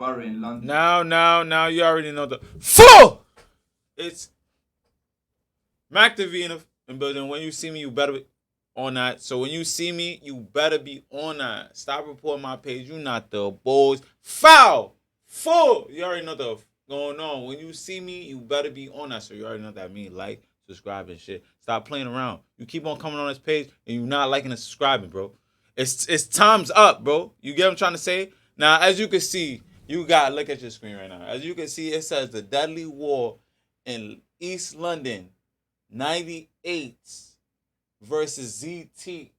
borough in London. Now, you already know the full. It's Maccduhvee in the building. When you see me, you better be on that. So when you see me, you better be on that. Stop reporting my page. You not the boys. Foul. Full. You already know the going on. When you see me, you better be on that. So you already know what that means. Like, subscribe, and shit. Stop playing around. You keep on coming on this page and you not liking and subscribing, bro. It's time's up, bro. You get what I'm trying to say? Now, as you can see, you got look at your screen right now. As you can see, it says the deadly war in East London, 98 versus ZT.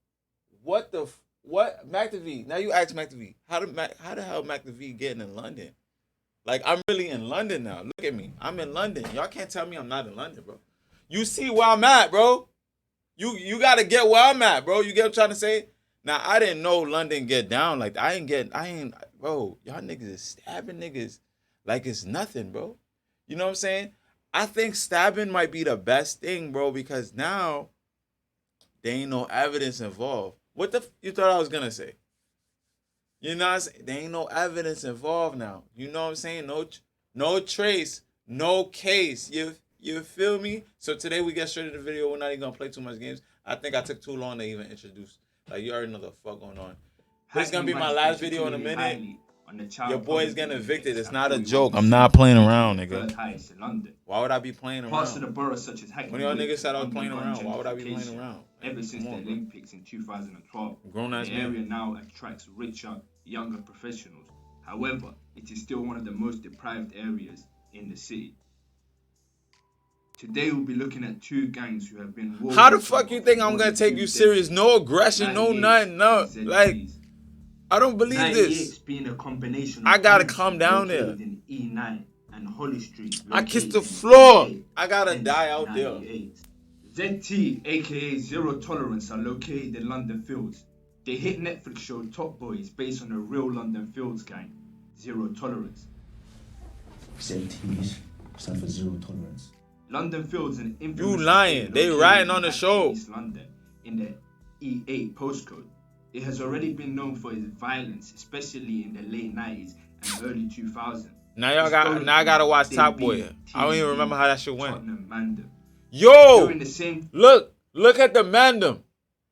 What Maccduhvee? Now you ask Maccduhvee, how the hell Maccduhvee getting in London? Like, I'm really in London now. Look at me. I'm in London. Y'all can't tell me I'm not in London, bro. You see where I'm at, bro. You gotta get where I'm at, bro. You get what I'm trying to say? Now, I didn't know London get down like that. Bro, y'all niggas is stabbing niggas like it's nothing, bro. You know what I'm saying? I think stabbing might be the best thing, bro, because now there ain't no evidence involved. What the you thought I was gonna say? You know what I'm saying? There ain't no evidence involved now. You know what I'm saying? No trace, no case. You feel me? So today we get straight to the video. We're not even gonna play too much games. I think I took too long to even introduce. Like, you already know the fuck going on. This is gonna be my last video in a minute. Your boy's getting evicted. It's not a joke. I'm not playing around, nigga. Why would I be playing around? Parts of the borough such as Hackney, when y'all niggas said I was playing around, why would I be playing around? Ever since the Olympics in 2012, grown ass the area now attracts richer, younger professionals. However, it is still one of the most deprived areas in the city. Today we'll be looking at two gangs who have been. How the fuck you think I'm gonna take you serious? No aggression, no nothing, no. Like, I don't believe this. Being a combination I gotta calm down there. In E9 and Holly Street. I kissed the floor. I gotta die out there. ZT, aka Zero Tolerance, are located in London Fields. They hit Netflix show Top Boys based on a real London Fields gang, Zero Tolerance. ZT stand for Zero Tolerance. London Fields an infamous. You lying? They riding on the show. East London in the E8 postcode. It has already been known for its violence, especially in the late 90s and early 2000s. Now I gotta watch Top Boy. I don't even remember how that shit went. Tottenham, yo, look at the Mandem.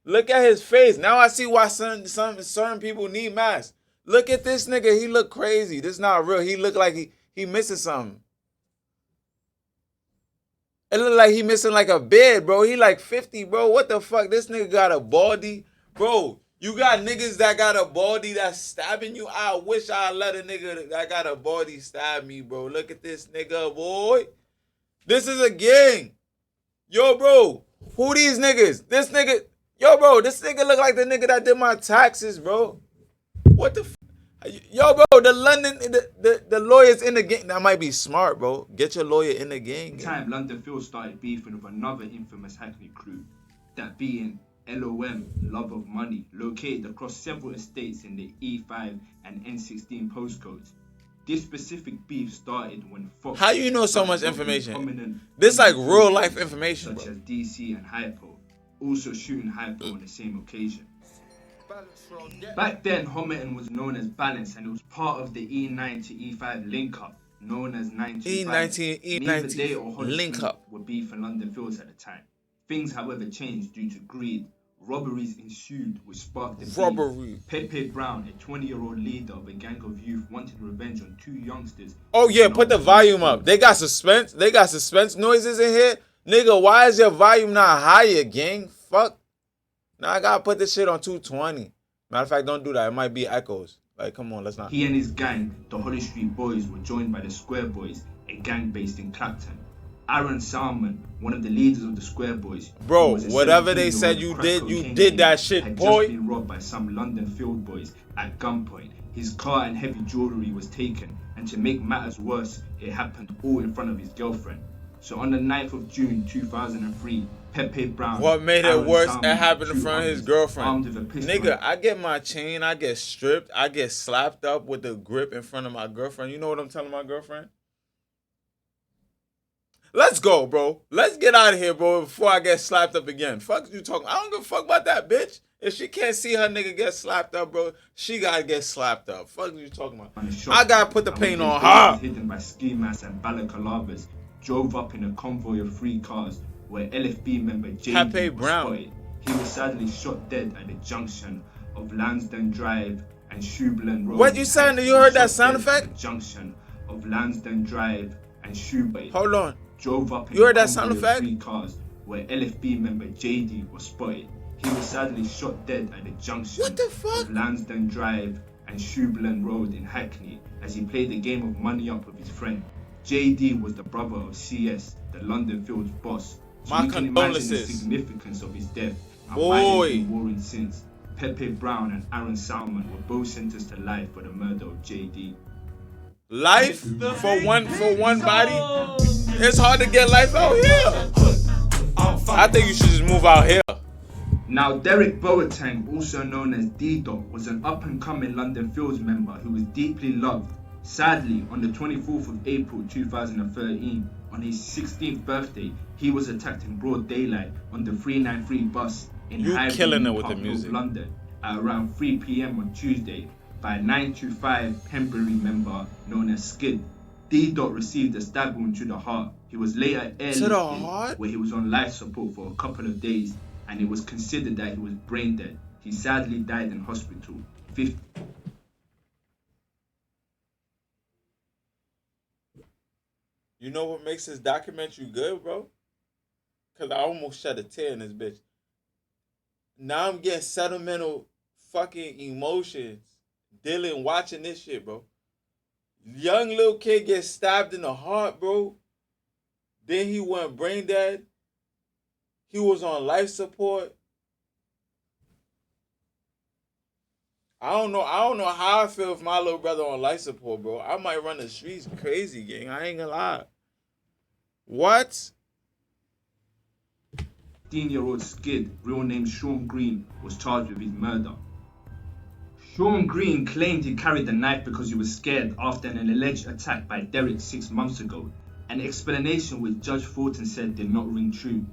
Look at his face. Now I see why certain people need masks. Look at this nigga. He look crazy. This not real. He look like he missing something. It look like he missing like a bed, bro. He like 50, bro. What the fuck? This nigga got a baldy. Bro, you got niggas that got a baldy that's stabbing you. I wish I let a nigga that got a baldy stab me, bro. Look at this nigga, boy. This is a gang. Yo, bro. Who these niggas? This nigga. Yo, bro. This nigga look like the nigga that did my taxes, bro. What the yo, bro, the lawyers in the gang. That might be smart, bro. Get your lawyer in the gang. Time London Fields started beefing with another infamous Hackney crew, that being LOM, Love of Money, located across several estates in the E5 and N16 postcodes. This specific beef started when Fox. How you know so much information? This like real life information, such bro. as DC and Hypo, also shooting Hypo on the same occasion. Back then, Homerton was known as Balance, and it was part of the E9 to E5 link-up, known as 925. Neither they or Holly link-up were beef in London Fields at the time. Things, however, changed due to greed. Robberies ensued, which sparked the beef. Pepe Brown, a 20-year-old leader of a gang of youth, wanted revenge on two youngsters. Oh yeah, put the volume up. They got suspense. They got suspense noises in here. Nigga, why is your volume not higher, gang? Fuck. Now I gotta put this shit on 220. Matter of fact, don't do that. It might be echoes. Like, come on, let's not. He and his gang, the Holly Street Boys, were joined by the Square Boys, a gang based in Clapton. Aaron Salmon, one of the leaders of the Square Boys. Bro, whatever they said you did that shit, had boy. Just been robbed by some London Field Boys at gunpoint. His car and heavy jewelry was taken, and to make matters worse, it happened all in front of his girlfriend. So on the 9th of June 2003, Pepe Brown. What made it worse? It happened in front of his girlfriend. Armed with a pistol. Nigga, I get my chain, I get stripped, I get slapped up with the grip in front of my girlfriend. You know what I'm telling my girlfriend? Let's Let's go, bro. Let's get out of here, bro, before I get slapped up again. Fuck you talking. I don't give a fuck about that, bitch. If she can't see her nigga get slapped up, bro, she gotta get slapped up. Fuck you talking about. I gotta put the paint on her. Hidden by ski masks and balaclavas, drove up in a convoy of 3 cars where LFB member JD was spotted. He was sadly shot dead at the junction of Lansdowne Drive and Shoeburn Road. What you saying? You heard that sound effect? Junction of Lansdowne Drive and Shoeburn. Hold on. Drove up in you heard that sound effect? 3 cars where LFB member JD was spotted. He was sadly shot dead at the junction of Lansdowne Drive and Shoeburn Road in Hackney as he played a game of money up with his friend. JD was the brother of CS, the London Fields boss. So you can imagine the significance of his death and why he's been warring since. Pepe Brown and Aaron Salmon were both sentenced to life for the murder of JD. Life for one body? It's hard to get life out here. I think you should just move out here. Now, Derek Boateng, also known as D-Dot, was an up-and-coming London Fields member who was deeply loved. Sadly, on the 24th of April 2013, on his 16th birthday, he was attacked in broad daylight on the 393 bus in Highbury, London, at around 3 p.m. on Tuesday by a 925 Pembury member known as Skid. D-Dot received a stab wound to the heart. He was later airlifted, where he was on life support for a couple of days, and it was considered that he was brain dead. He sadly died in hospital. You know what makes this documentary good, bro? Because I almost shed a tear in this bitch. Now I'm getting sentimental fucking emotions watching this shit, bro. Young little kid gets stabbed in the heart, bro. Then he went brain dead. He was on life support. I don't know how I feel if my little brother on life support, bro. I might run the streets crazy, gang. I ain't gonna lie. What? 15-year-old Skid, real name Sean Green, was charged with his murder. Sean Green claimed he carried the knife because he was scared after an alleged attack by Derek 6 months ago, an explanation which Judge Thornton said did not ring true.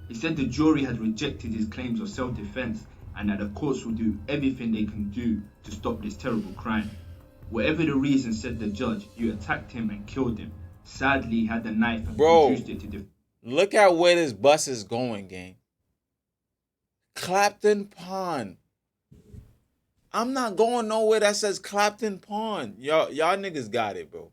He said the jury had rejected his claims of self-defense and that the courts will do everything they can do to stop this terrible crime. Whatever the reason, said the judge, you attacked him and killed him. Sadly, he had the knife and produced it to look at where this bus is going, gang. Clapton Pond. I'm not going nowhere that says Clapton Pond. Y'all niggas got it, bro.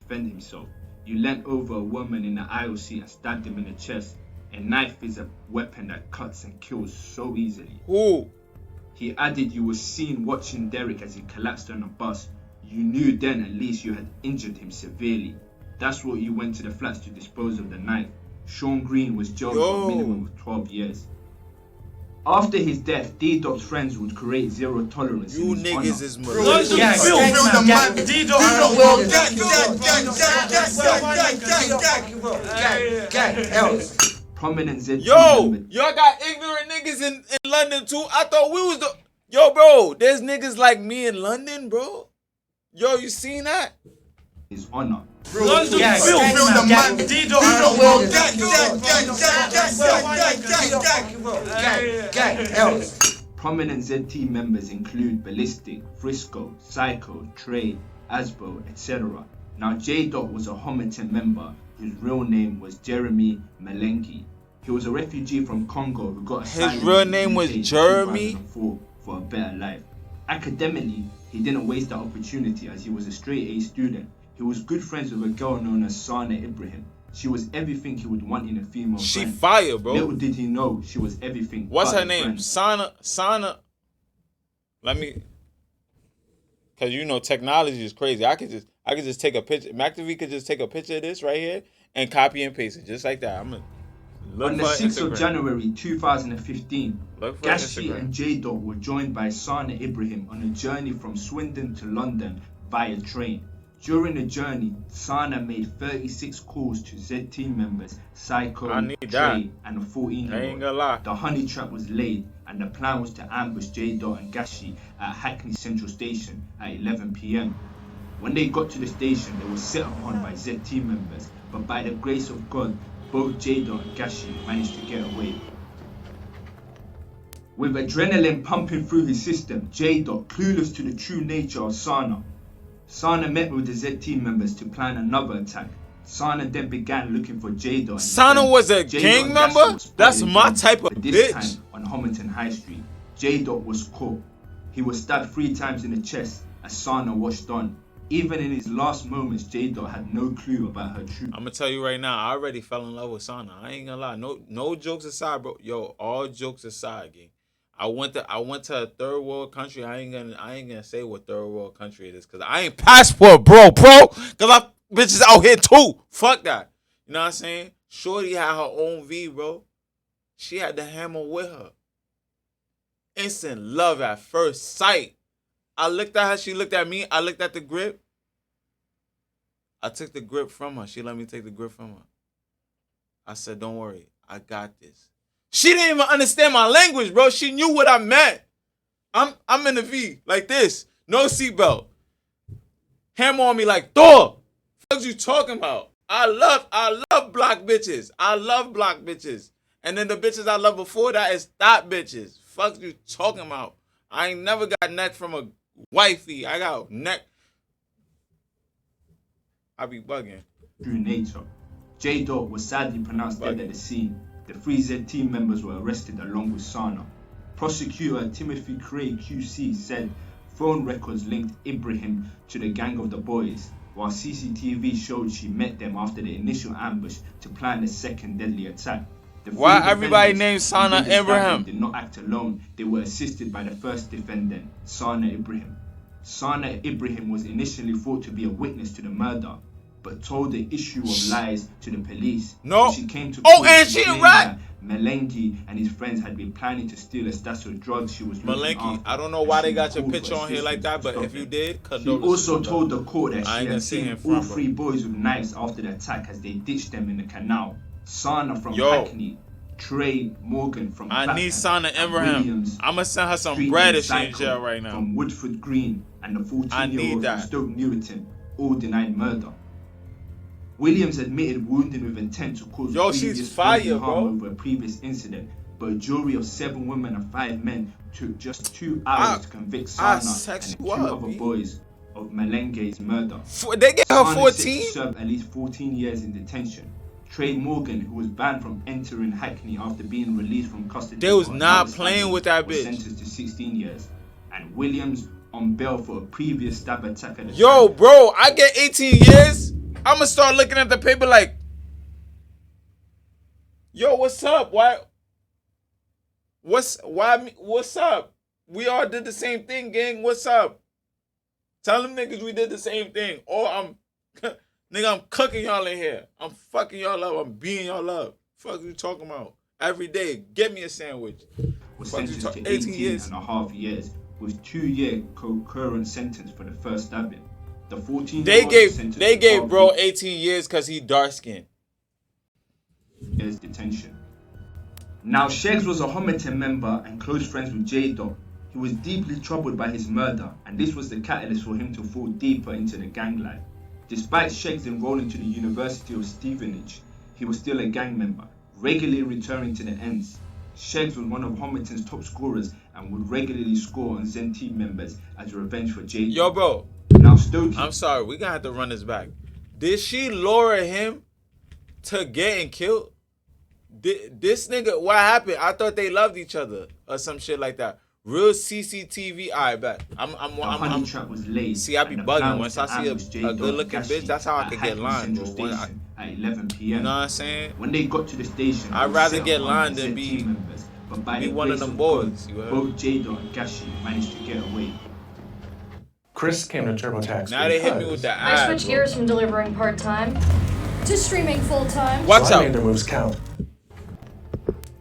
defend himself. You leant over a woman in the aisle seat and stabbed him in the chest. A knife is a weapon that cuts and kills so easily. Who? He added you were seen watching Derek as he collapsed on a bus. You knew then at least you had injured him severely. That's what you went to the flats to dispose of the knife. Sean Green was jailed for a minimum of 12 years. After his death, D-Dot's friends would create zero tolerance. You niggas is prominent Z. Yo, y'all got ignorant niggas in London too. I thought we was the bro. There's niggas like me in London, bro. Yo, you seen that? His honor. Prominent ZT members include Ballistic, Frisco, Psycho, Trey, Asbo, etc. Now J-Dot was a Homerton member whose real name was Jeremy Malengi. He was a refugee from Congo who got asylum. His real name was Jeremy? For a better life. Academically, he didn't waste that opportunity as he was a straight A student. He was good friends with a girl known as Sana Ibrahim. She was everything he would want in a female friend. She fire, bro. Little did he know she was everything. What's her name? Sana. Let me, cause you know technology is crazy. I could just take a picture. Maccduhvee could just take a picture of this right here and copy and paste it just like that. I'm gonna look on the 6th of January 2015, Gashi and J-Dot were joined by Sana Ibrahim on a journey from Swindon to London via train. During the journey, Sana made 36 calls to ZT members, Psycho, Trey, and a 14-year-old. The honey trap was laid, and the plan was to ambush J-Dot and Gashi at Hackney Central Station at 11 p.m. When they got to the station, they were set upon by ZT members, but by the grace of God, both J-Dot and Gashi managed to get away. With adrenaline pumping through his system, J-Dot, clueless to the true nature of Sana. Sana met with the ZT members to plan another attack. Sana then began looking for J-Dot. Sana was a gang member? That's my type of this bitch. Time on Homerton High Street, J-Dot was caught. He was stabbed 3 times in the chest as Sana watched on. Even in his last moments, J-Dot had no clue about her truth. I'm gonna tell you right now, I already fell in love with Sana. I ain't gonna lie. No jokes aside, bro. Yo, all jokes aside, gang. I went to a third world country. I ain't gonna say what third world country it is, cause I ain't passport, bro. Cause I bitches out here too. Fuck that. You know what I'm saying? Shorty had her own V, bro. She had the hammer with her. Instant love at first sight. I looked at her, she looked at me, I looked at the grip. I took the grip from her. She let me take the grip from her. I said, don't worry, I got this. She didn't even understand my language, bro. She knew what I meant. I'm in the V, like this. No seatbelt. Hammer on me like, Thor. What you talking about? I love block bitches. I love block bitches. And then the bitches I love before that is thought bitches. Fuck you talking about? I ain't never got neck from a wifey. I got neck. I be bugging. True nature. J-Dot was sadly pronounced dead at the scene. The 3 Z team members were arrested along with Sana. Prosecutor Timothy Craig QC said phone records linked Ibrahim to the gang of the boys, while CCTV showed she met them after the initial ambush to plan the second deadly attack. Why everybody named Sana Ibrahim? Did not act alone. They were assisted by the first defendant, Sana Ibrahim. Sana Ibrahim was initially thought to be a witness to the murder, but told the issue of lies to the police. No. When she came to court, and she right. Maccduhvee and his friends had been planning to steal a stash of drugs she was looking after. I don't know why they got your picture on here like that, but if you did, she also told the court that she had seen all 3 bro. boys with knives after the attack as they ditched them in the canal. Sana from Hackney, Trey Morgan from I need Sana Ibrahim. I'ma send her some Street bread and if she in Psycho jail right now. From Woodford Green and the 14-year-old from Stoke Newington all denied murder. Williams admitted wounding with intent to cause she's fire, harm over a previous incident, but a jury of 7 women and 5 men took just 2 hours to convict Sana and 2 other boys of Malenge's murder. They gave her 14? Served at least 14 years in detention. Trey Morgan, who was banned from entering Hackney after being released from custody, they was not playing with that bitch. Sentenced to 16 years, and Williams on bail for a previous stab attack at the time. Bro, I get 18 years. I'ma start looking at the paper like, yo, what's up? What's up? We all did the same thing, gang. What's up? Tell them niggas we did the same thing. Or I'm cooking y'all in here. I'm fucking y'all up. I'm beating y'all up. Fuck you talking about? Every day, get me a sandwich. Was sentenced to 18 and a half years with 2-year concurrent sentence for the first stabbing. The 14 they gave bro 18 years because he dark skinned. Years detention. Now Sheggs was a Homerton member and close friends with J-Dot. He was deeply troubled by his murder, and this was the catalyst for him to fall deeper into the gang life. Despite Sheggs enrolling to the University of Stevenage, he was still a gang member, regularly returning to the ends. Sheggs was one of Homerton's top scorers and would regularly score on Zen team members as revenge for J-Dot. Yo, bro. Now Stokey. I'm sorry, we gonna have to run this back. Did she lure him to getting killed? This nigga, what happened? I thought they loved each other or some shit like that. Real CCTV, I bet. I'm trap was laid. See, I be bugging once I see a good looking bitch. That's how I could get lined. At 11 p.m. You know what I'm saying? When they got to the station, I'd rather get lined than be one of them boys. Both J-Dot and Gashi managed to get away. Chris came to TurboTax. Now they hit me with the ad. I switched gears from delivering part-time to streaming full-time. Watch out. I made their moves count.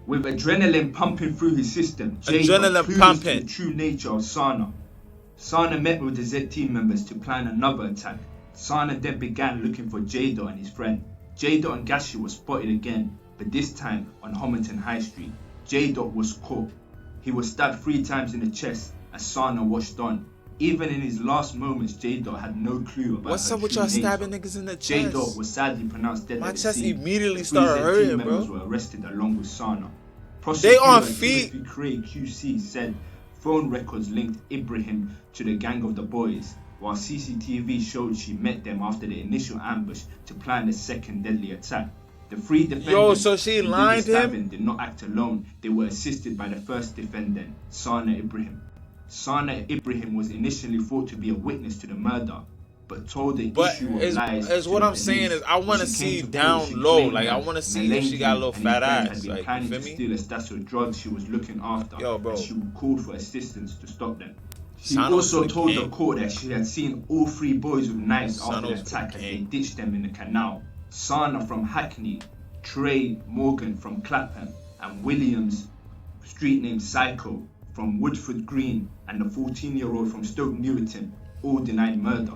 With adrenaline pumping through his system, J-Dot clueless to the true nature of Sana. Sana met with the Z team members to plan another attack. Sana then began looking for J-Dot and his friend. J-Dot and Gashi were spotted again, but this time on Homerton High Street. J-Dot was caught. He was stabbed 3 times in the chest as Sana watched on. Even in his last moments, J-Dot had no clue about What's her up with true y'all nature. stabbing niggas in the J-Dot chest? was sadly pronounced dead My at the chest scene. immediately The started three hurting, ZT members bro. were arrested along with Sana. They Prosecutor on feet. Timothy Craig QC said phone records linked Ibrahim to the gang of the boys, while CCTV showed she met them after the initial ambush to plan the second deadly attack. The three defendants so she who did the lined him? stabbing did not act alone. They were assisted by the first defendant, Sana Ibrahim. Sana Ibrahim was initially thought to be a witness to the murder, but told the issue of lies as to what the I'm saying police. is I want to When she came see to court, down she low. claimed Like I that want to see if she got a little Malengi and fat his friends ass. had been Like, you planning feel to me? steal a stash of drugs she was looking after, Yo, bro. and she called for assistance to stop them. She Sana was also for the told the gang. court that she had seen all three boys with knives Sana after the was for the attack as they gang. ditched them in the canal. Sana from Hackney, Trey Morgan from Clapham, and Williams, street name Psycho, from Woodford Green, and the 14-year-old from Stoke Newington all denied murder.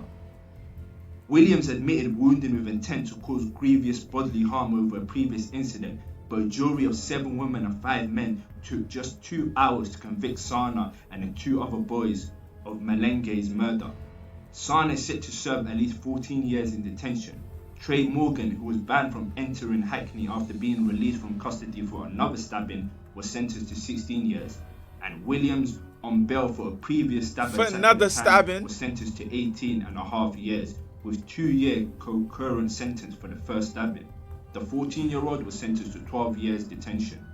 Williams admitted wounding with intent to cause grievous bodily harm over a previous incident, but a jury of 7 women and 5 men took just 2 hours to convict Sana and the 2 other boys of Malenge's murder. Sana is set to serve at least 14 years in detention. Trey Morgan, who was banned from entering Hackney after being released from custody for another stabbing, was sentenced to 16 years. And Williams, on bail for a previous stab For attack another at the time, stabbing. was sentenced to 18.5 years, with 2-year concurrent sentence for the first stabbing. The 14-year-old was sentenced to 12 years detention.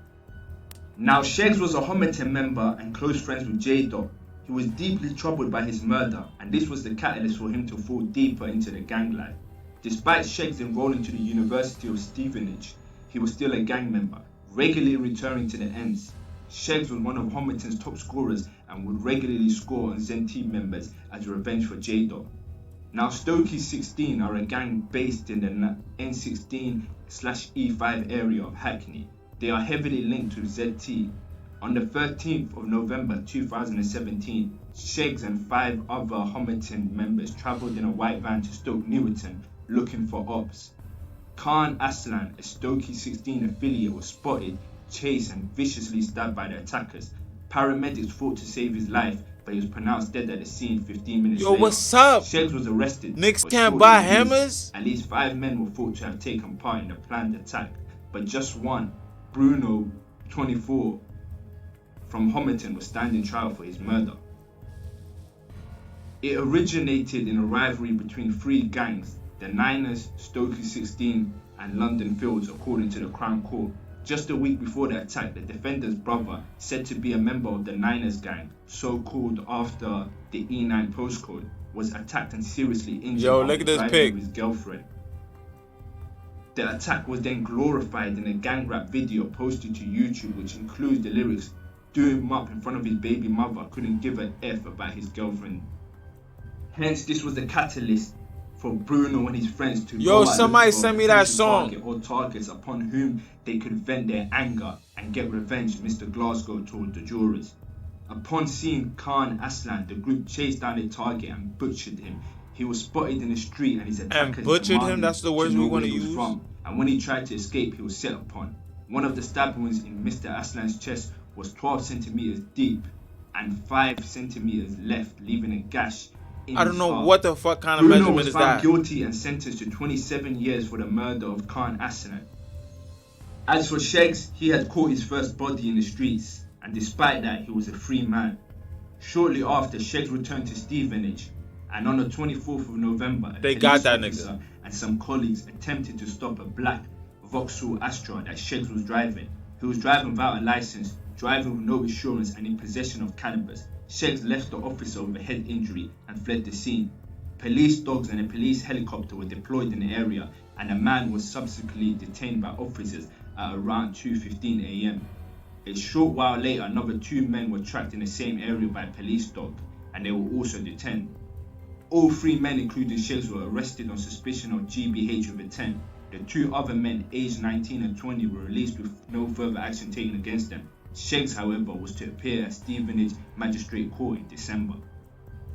Now, Sheggs was a Homerton member and close friends with J-Dot. He was deeply troubled by his murder, and this was the catalyst for him to fall deeper into the gang life. Despite Sheggs enrolling to the University of Stevenage, he was still a gang member, regularly returning to the ends. Sheggs was one of Homerton's top scorers and would regularly score on Zen team members as revenge for J-Dot. Now, Stokey 16 are a gang based in the N16/E5 area of Hackney. They are heavily linked to ZT. On the 13th of November 2017, Sheggs and 5 other Homerton members travelled in a white van to Stoke Newington looking for ops. Khan Aslan, a Stokey 16 affiliate, was spotted, chased and viciously stabbed by the attackers. Paramedics fought to save his life, but he was pronounced dead at the scene 15 minutes later. Yo, what's up? Sheggs was arrested. Niggas but can't shortly buy released. hammers? At least 5 men were thought to have taken part in the planned attack, but just one, Bruno, 24, from Homerton, was standing trial for his murder. It originated in a rivalry between 3 gangs, the Niners, Stokey 16 and London Fields, according to the Crown Court. Just a week before the attack, the defender's brother, said to be a member of the Niners gang, so called after the E9 postcode, was attacked and seriously injured Yo, after look at this driving pic. with his girlfriend. The attack was then glorified in a gang rap video posted to YouTube, which includes the lyrics, "Do him up in front of his baby mother, couldn't give a F about his girlfriend." Hence, this was the catalyst for Bruno and his friends to Yo, go out somebody looking for send a me that potential song. target or targets upon whom they could vent their anger and get revenge, Mr. Glasgow told the jurors. Upon seeing Khan Aslan, the group chased down their target and butchered him. He was spotted in the street and his attackers butchered him? demanded That's the to words know we where wanna he was use? from. And when he tried to escape, he was set upon. One of the stab wounds in Mr. Aslan's chest was 12 centimeters deep and 5 centimeters left, leaving a gash in I don't his know heart. what the fuck kind of Bruno measurement was is found that. guilty and sentenced to 27 years for the murder of Khan Aslan. As for Sheggs, he had caught his first body in the streets, and despite that, he was a free man. Shortly after, Sheggs returned to Stevenage, and on the 24th of November, a They police got that officer nigga. and some colleagues attempted to stop a black Vauxhall Astra that Sheggs was driving. He was driving without a license, driving with no insurance, and in possession of cannabis. Sheggs left the officer with a head injury and fled the scene. Police dogs and a police helicopter were deployed in the area, and the man was subsequently detained by officers at around 2:15 a.m. A short while later, another 2 men were tracked in the same area by a police dog, and they were also detained. All 3 men, including Sheggs, were arrested on suspicion of GBH with intent. The 2 other men, aged 19 and 20, were released with no further action taken against them. Sheggs, however, was to appear at Stevenage Magistrate Court in December.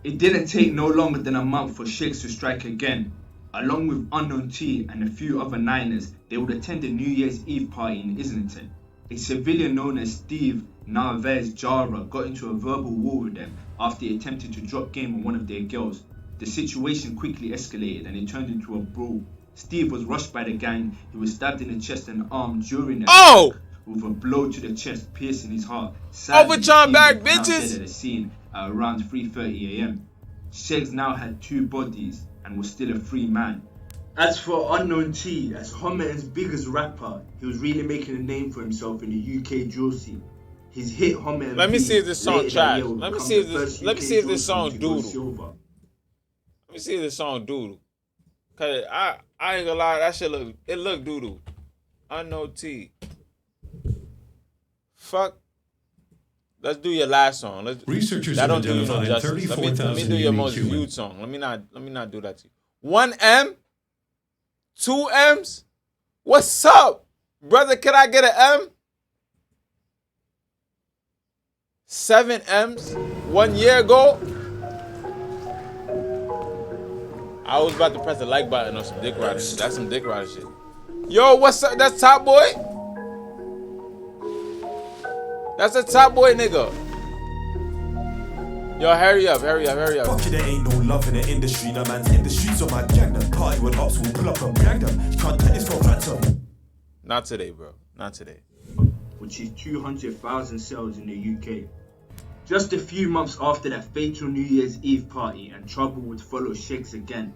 It didn't take no longer than a month for Sheggs to strike again. Along with Unknown T and a few other Niners, they would attend a New Year's Eve party in Islington. A civilian known as Steve Narvaez Jara got into a verbal war with them, after he attempted to drop game on one of their girls. The situation quickly escalated and it turned into a brawl. Steve was rushed by the gang. He was stabbed in the chest and arm during the attack with a blow to the chest, piercing his heart. Sadly, Overtime Steve back, was found bitches! dead at the scene at around 3:30 a.m. Sheggs now had 2 bodies and was still a free man. As for Unknown T, as Homerton's biggest rapper, he was really making a name for himself in the UK drill scene. His hit Homerton. Let me see if this song trash. Let me see if this song doodle. Let me see if this song doodle. Cause I ain't gonna lie, that shit look doodle. Unknown T. Fuck. Let's do your last song. Researchers that have don't do you no identified justice. Let me 34,000 do your unique most humans. viewed song. Let me not do that to you. 1 M? 2 M's? What's up? Brother, can I get an M? 7 M's? 1 year ago? I was about to press the like button on some dick rider shit. That's some dick rider shit. Yo, what's up? That's Top Boy? That's a Top Boy nigga. Yo, hurry up. Fuck you, there ain't no love in the industry. No man's in the streets of my gang. Them party with ops will pull up and bang them. You can't take this for ransom. Not today, bro. Not today. Which is 200,000 sales in the UK. Just a few months after that fatal New Year's Eve party, and trouble would follow Sheggs again.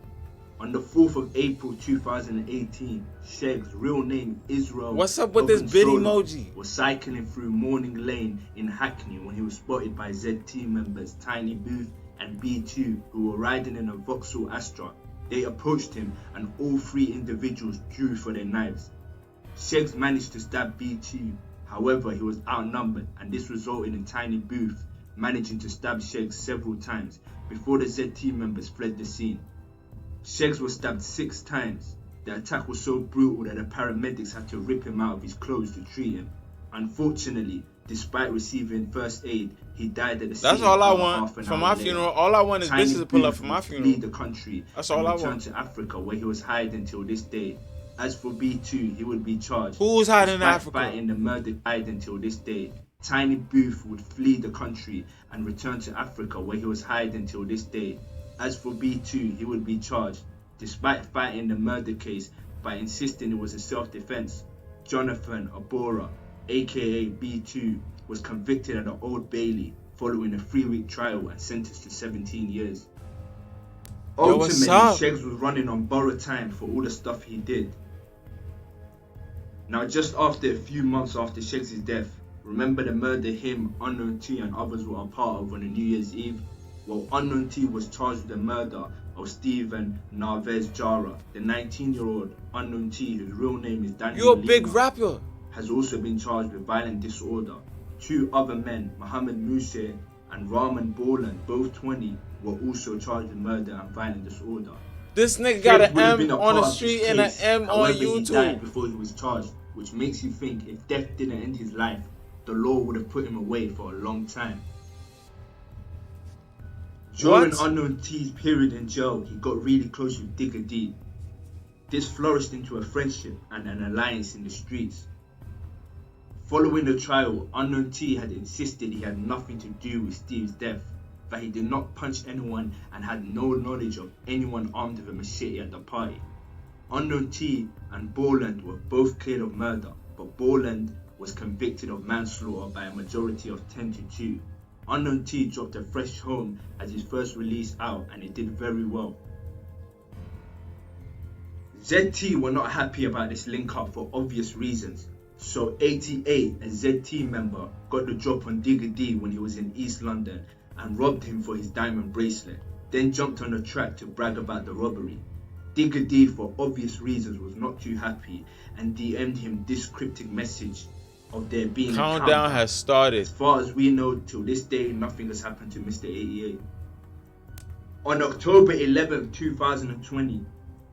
On the 4th of April 2018, Sheggs, real name Israel. What's up with this bid Gorgonzola, emoji? was cycling through Morning Lane in Hackney when he was spotted by ZT members Tiny Booth and B2, who were riding in a Vauxhall Astra. They approached him and all 3 individuals drew for their knives. Sheggs managed to stab B2, however he was outnumbered, and this resulted in Tiny Booth managing to stab Sheggs several times before the ZT members fled the scene. Sheggs was stabbed 6 times. The attack was so brutal that the paramedics had to rip him out of his clothes to treat him. Unfortunately, despite receiving first aid, he died at the scene. That's all I about want half an for hour my later. funeral. All I want is Tiny bitches to pull up Booth for my would funeral. flee the country That's and all I return want. to Africa, where he was hiding until this day. As for B2, he would be charged. Who's hiding in Despite Africa? fighting the murder died until this day. Tiny Booth would flee the country and return to Africa, where he was hiding until this day. As for B2, he would be charged, despite fighting the murder case by insisting it was a self-defense. Jonathan Abora, aka B2, was convicted at the Old Bailey following a 3-week trial and sentenced to 17 years. Yo, what's Ultimately, up? Sheggs was running on borrowed time for all the stuff he did. Now, just after a few months after Sheggs' death, remember the murder him, Unknown T and others were a part of on a New Year's Eve? Well, Unknown T was charged with the murder of Stephen Narvez Jara, the 19-year-old Unknown T, whose real name is Daniel You a big Lima, rapper. has also been charged with violent disorder. 2 other men, Mohammed Mousse and Rahman Bolan, both 20, were also charged with murder and violent disorder. This nigga got Sheggs an would have M been a on the part of street this and an case. M on However, he died YouTube. before he was charged, which makes you think if death didn't end his life, the law would have put him away for a long time. During What? Unknown T's period in jail, he got really close with Digger D. This flourished into a friendship and an alliance in the streets. Following the trial, Unknown T had insisted he had nothing to do with Steve's death, that he did not punch anyone and had no knowledge of anyone armed with a machete at the party. Unknown T and Borland were both cleared of murder, but Borland was convicted of manslaughter by a majority of 10 to 2. Unknown T dropped a fresh home as his first release out, and it did very well. ZT were not happy about this link up for obvious reasons, so 88, a ZT member, got the drop on Digger D when he was in East London and robbed him for his diamond bracelet, then jumped on the track to brag about the robbery. Digger D, for obvious reasons, was not too happy and DM'd him this cryptic message of there being Countdown a countdown. has started. As far as we know, till this day, nothing has happened to Mr. 88. On October 11th, 2020,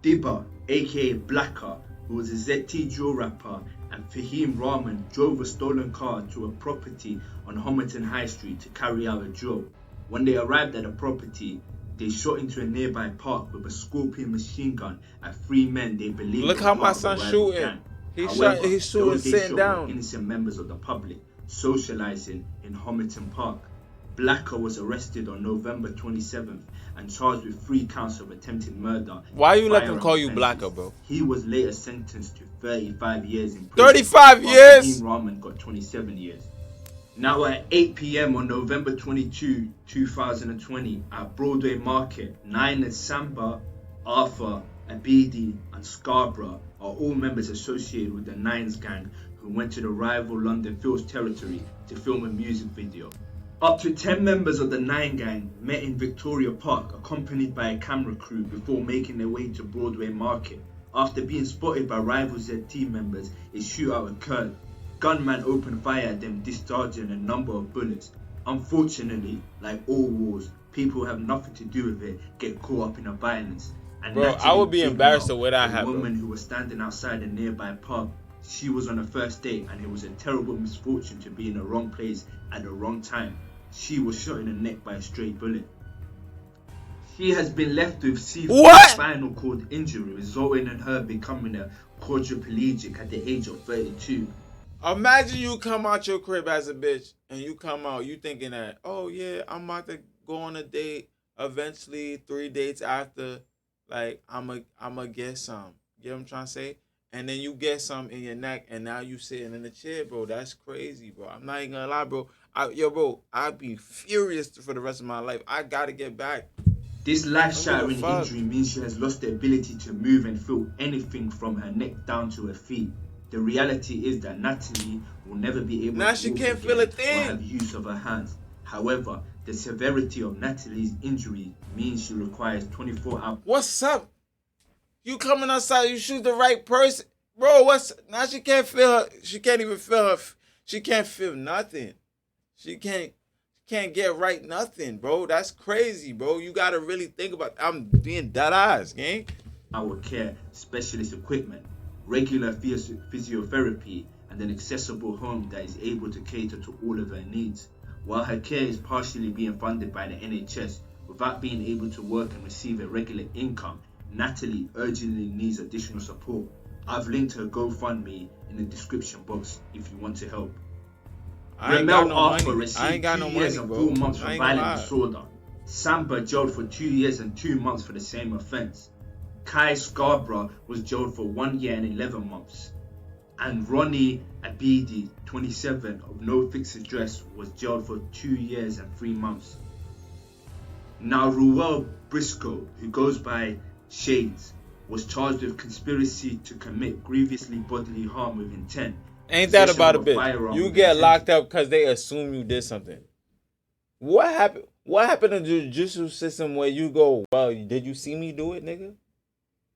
Dibba, aka Blacker, who was a ZT drill rapper, and Fahim Rahman drove a stolen car to a property on Homerton High Street to carry out a drill. When they arrived at the property, they shot into a nearby park with a Scorpion machine gun at 3 men they believed Look were how part my of the son rival shooting. gang. He's However, shooting those they sitting shot down. were innocent members of the public, socializing in Homerton Park. Blacker was arrested on November 27th and charged with 3 counts of attempted murder. Why you let them firearm call you offences. Blacker, bro? He was later sentenced to 35 years in prison. 35 while years? Rahim Rahman got 27 years. Now at 8 p.m. on November 22, 2020, at Broadway Market, Nine Samba, Arthur, Abidi, and Scarborough are all members associated with the Nines gang who went to the rival London Fields territory to film a music video. Up to 10 members of the Nine gang met in Victoria Park, accompanied by a camera crew, before making their way to Broadway Market. After being spotted by rival ZT members, a shootout occurred. Gunman opened fire at them, discharging a number of bullets. Unfortunately, like all wars, people who have nothing to do with it get caught up in the violence. And Bro, I would be embarrassed of what I had, a bro. woman who was standing outside a nearby pub. She was on a first date, and it was a terrible misfortune to be in the wrong place at the wrong time. She was shot in the neck by a stray bullet. She has been left with severe spinal cord injury, resulting in her becoming a quadriplegic at the age of 32. Imagine you come out your crib as a bitch and you come out, you thinking that, oh yeah, I'm about to go on a date. Eventually, 3 dates after, like, I'ma get some. You know what I'm trying to say? And then you get some in your neck and now you sitting in the chair, bro. That's crazy, bro. I'm not even gonna lie, bro. Bro, I'd be furious for the rest of my life. I gotta get back. This life-shattering injury means she has lost the ability to move and feel anything from her neck down to her feet. The reality is that Natalie will never be able to she walk can't again feel a thing. or have use of her hands. However, the severity of Natalie's injury means she requires 24 hours. What's up? You coming outside, you shoot the right person. Bro, now she can't feel her. She can't even feel her. She can't feel nothing. She can't get right nothing, bro. That's crazy, bro. You gotta really think about it. I'm being dead eyes, gang. Our care, specialist equipment, regular physiotherapy, and an accessible home that is able to cater to all of her needs. While her care is partially being funded by the NHS, without being able to work and receive a regular income, Natalie urgently needs additional support. I've linked her GoFundMe in the description box if you want to help. I ain't got no Arthur money. received I ain't got 2 no years money, and bro. 4 months for I ain't gonna violent lie. disorder. Samba jailed for 2 years and 2 months for the same offence. Kai Scarborough was jailed for 1 year and 11 months. And Ronnie Abidi, 27, of no fixed address, was jailed for 2 years and 3 months. Now Ruel Briscoe, who goes by Shades, was charged with conspiracy to commit grievously bodily harm with intent. Ain't that Possession about a of bitch? firearm You with get intent. locked up because they assume you did something. What happened? What happened in the judicial system where you go, well, did you see me do it, nigga?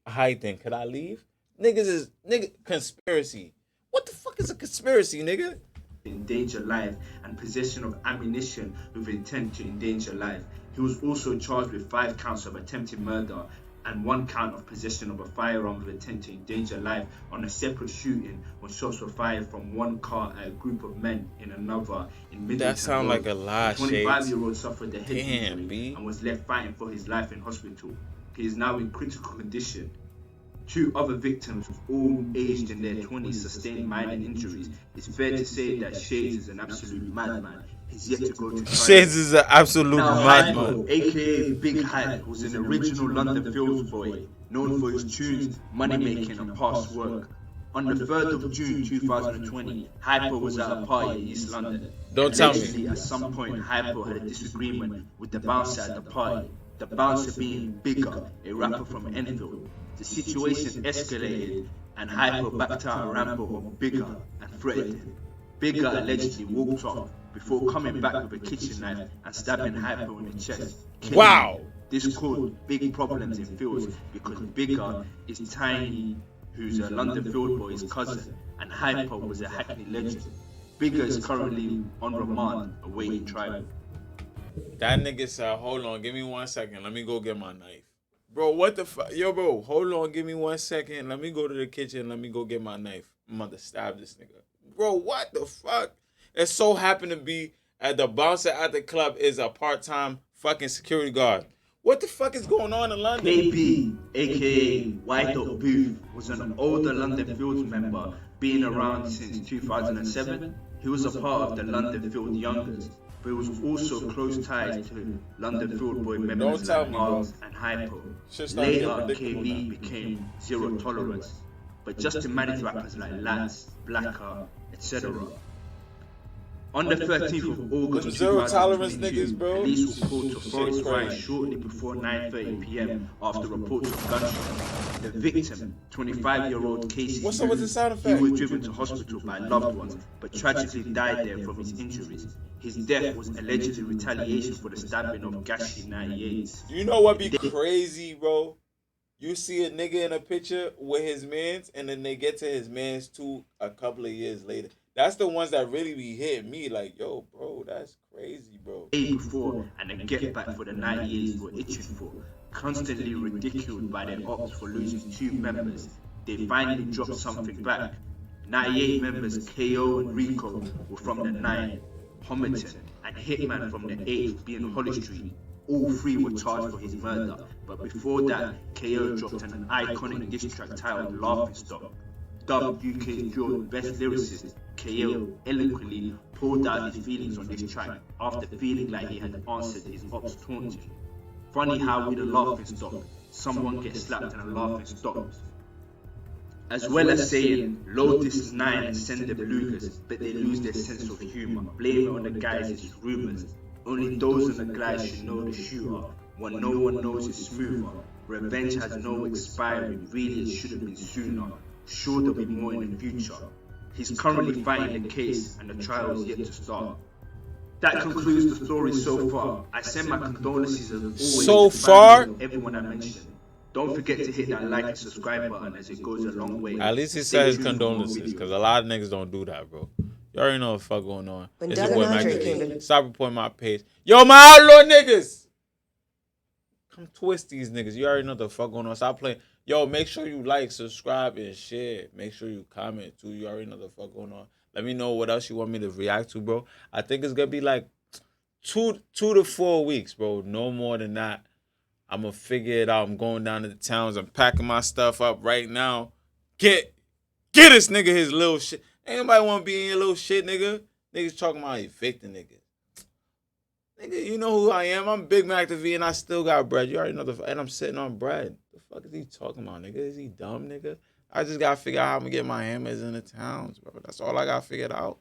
How then? Could I leave? Nigga, conspiracy. What the fuck is a conspiracy, nigga? Endanger life and possession of ammunition with intent to endanger life. He was also charged with 5 counts of attempted murder and 1 count of possession of a firearm with intent to endanger life on a separate shooting when shots were fired from one car at a group of men in another in Middleton. That sound Road. like a lie, The 25-year-old suffered a head injury B. and was left fighting for his life in hospital. He is now in critical condition. 2 other victims, all aged in their 20s, sustained minor injuries. It's fair to say that Shades is an absolute madman. He's yet to go to trial. Shades is an absolute Now, madman. Hypo, aka Big Hype, was an original London Fields boy, known for his tunes, money making, and past work. On the 3rd of June 2020, Hypo was at a party in East London. Don't tell me. Allegedly, at some point, Hypo had a disagreement with the bouncer at the party. The bouncer being Bigger, a rapper from Enfield. The situation escalated, and Hypo backed out a ramble of Bigger and threatened him. Bigger allegedly walked off before coming back with a kitchen knife and stabbing Hypo in the chest. Wow. Him. This caused big problems in Fields because Bigger is Tiny, who's a London Field boy's cousin, and Hypo was a Hackney legend. Bigger is currently on remand awaiting trial. That nigga said, hold on, give me 1 second. Let me go get my knife. Bro, what the fuck? Yo, bro, hold on, give me 1 second. Let me go to the kitchen. Let me go get my knife. I'm about to stab this nigga. Bro, what the fuck? It so happened to be at the bouncer at the club is a part-time fucking security guard. What the fuck is going on in London? KB, aka White Dot Booth, was an older London Fields member, being around since 2007. He was a part of the London Field Youngers. but he was also close ties to London Field Boy members like Miles and Hypo. Later, KV became Zero Tolerance, but just to manage rappers like Lance, Blacker, etc. On the 13th of August Zero Tolerance 2022, niggas, bro. police were called to Forest Rise shortly before 9:30 p.m. after reports of gunshots. The victim, 25-year-old Casey, What's up with the sound he effect? was driven to hospital by loved ones, but tragically died there from his injuries. His death was allegedly retaliation for the stabbing of Gashi 98. You know what be crazy, bro? You see a nigga in a picture with his mans, and then they get to his mans too a couple of years later. That's the ones that really be hitting me like, yo, bro, that's crazy, bro. Before and a get back for the 98s were itching for, constantly ridiculed by their ops for losing 2 members. They finally dropped something back. 98 members KO and Rico were from the 9, Homerton and Hitman from the 8th being Holly Street. All 3 were charged for his murder, but before that, KO dropped an iconic diss track titled Laughing Stock. Dubbed UK's Jordan Best Lyricist, KO eloquently poured out his feelings on this track after feeling like he had answered his ops taunting. Funny how with a laughing stock, someone gets slapped and a laughing stops. As well as saying, load this 9 and send the belugas, but they lose their sense of humour. Blame it on the guys, it's rumours. Only those on the glide should know the shooter. What no one knows is smoother. Revenge has no expiry, really it should have been sooner. Sure there'll be more in the future. He's currently fighting the case and the trial is yet to start. That concludes the story so far. I send my condolences as always So to far? everyone I mentioned. Don't forget to hit that like and subscribe button as it goes a long way. At least he said his condolences, because a lot of niggas don't do that, bro. You already know what the fuck going on. When It's Doug your boy and Andre Maccduhvee. came to- Stop reporting my page. Yo, my outlaw niggas! Come twist these niggas. You already know what the fuck going on. Stop playing. Yo, make sure you like, subscribe, and share. Make sure you comment, too. You already know what the fuck going on. Let me know what else you want me to react to, bro. I think it's going to be like 2 to 4 weeks, bro. No more than that. I'm going to figure it out. I'm going down to the towns. I'm packing my stuff up right now. Get this nigga his little shit. Ain't nobody want to be in your little shit, nigga. Niggas talking about evicting niggas. Nigga, you know who I am. I'm Big Maccduhvee and I still got bread. You already know and I'm sitting on bread. The fuck is he talking about, nigga? Is he dumb, nigga? I just got to figure out how I'm going to get my hammers in the towns, bro. That's all I got figured out.